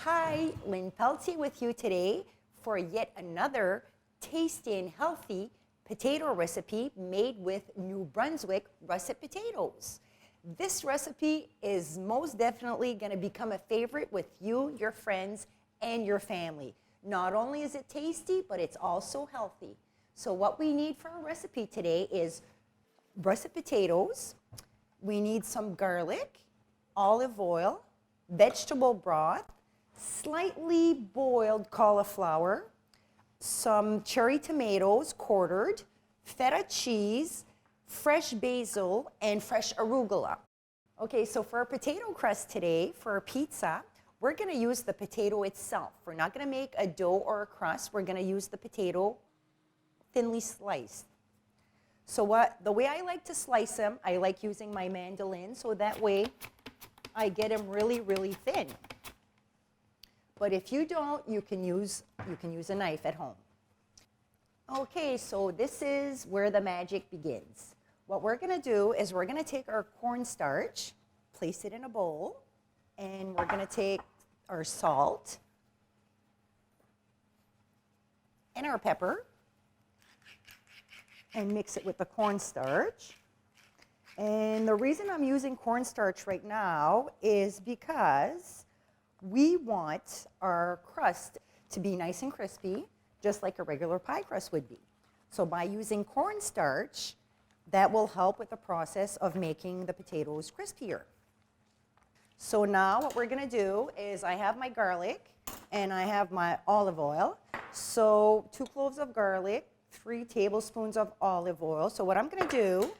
Hi, Lynn Pelletier with you today for yet another tasty and healthy potato recipe made with New Brunswick russet potatoes. This recipe is most definitely going to become a favorite with you, your friends, and your family. Not only is it tasty, but it's also healthy. So what we need for our recipe today is russet potatoes. We need some garlic, olive oil, vegetable broth, slightly boiled cauliflower, some cherry tomatoes quartered, feta cheese, fresh basil, and fresh arugula. Okay, so for our potato crust today, for our pizza, we're going to use the potato itself. We're not going to make a dough or a crust. We're going to use the potato thinly sliced. So the way I like to slice them, I like using my mandolin, so that way I get them really, really thin. But if you don't, you can use a knife at home. Okay, so this is where the magic begins. What we're going to do is we're going to take our cornstarch, place it in a bowl, and we're going to take our salt and our pepper and mix it with the cornstarch. And the reason I'm using cornstarch right now is because we want our crust to be nice and crispy, just like a regular pie crust would be. So by using cornstarch, that will help with the process of making the potatoes crispier. So now what we're going to do is I have my garlic and I have my olive oil. So 2 cloves of garlic, 3 tablespoons of olive oil. So what I'm going to do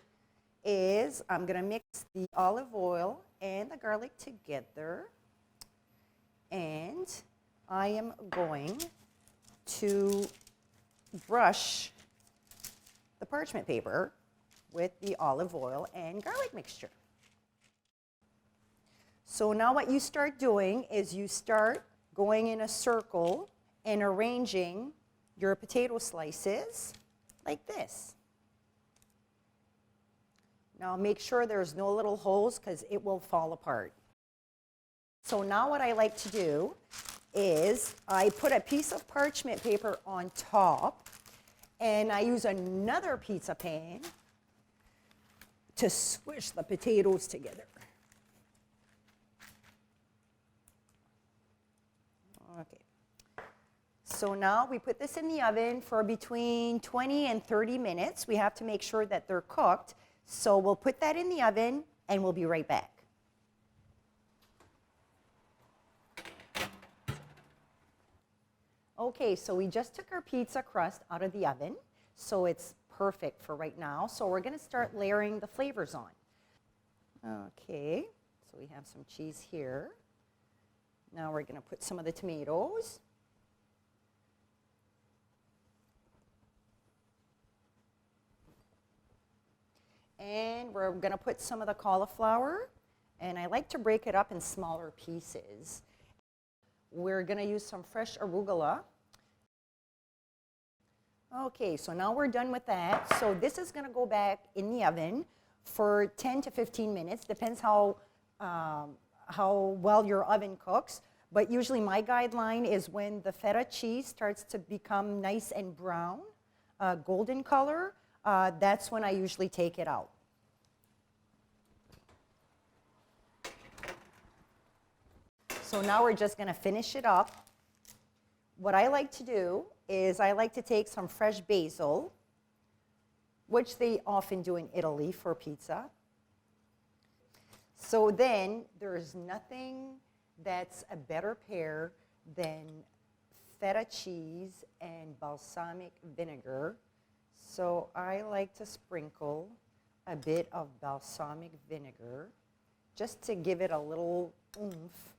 is I'm going to mix the olive oil and the garlic together. And I am going to brush the parchment paper with the olive oil and garlic mixture. So now what you start doing is you start going in a circle and arranging your potato slices like this. Now make sure there's no little holes because it will fall apart. So now what I like to do is I put a piece of parchment paper on top and I use another pizza pan to squish the potatoes together. Okay. So now we put this in the oven for between 20 and 30 minutes. We have to make sure that they're cooked. So we'll put that in the oven and we'll be right back. Okay, so we just took our pizza crust out of the oven, so it's perfect for right now. So we're going to start layering the flavors on. Okay, so we have some cheese here. Now we're going to put some of the tomatoes. And we're going to put some of the cauliflower, and I like to break it up in smaller pieces. We're going to use some fresh arugula. Okay, so now we're done with that. So this is going to go back in the oven for 10 to 15 minutes. Depends how well your oven cooks. But usually my guideline is when the feta cheese starts to become nice and brown, golden color, that's when I usually take it out. So now we're just going to finish it up. What I like to do is I like to take some fresh basil, which they often do in Italy for pizza. So then there's nothing that's a better pair than feta cheese and balsamic vinegar. So I like to sprinkle a bit of balsamic vinegar just to give it a little oomph.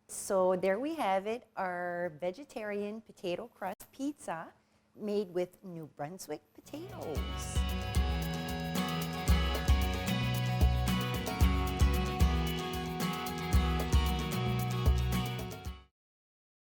So there we have it, our vegetarian potato crust pizza made with New Brunswick potatoes.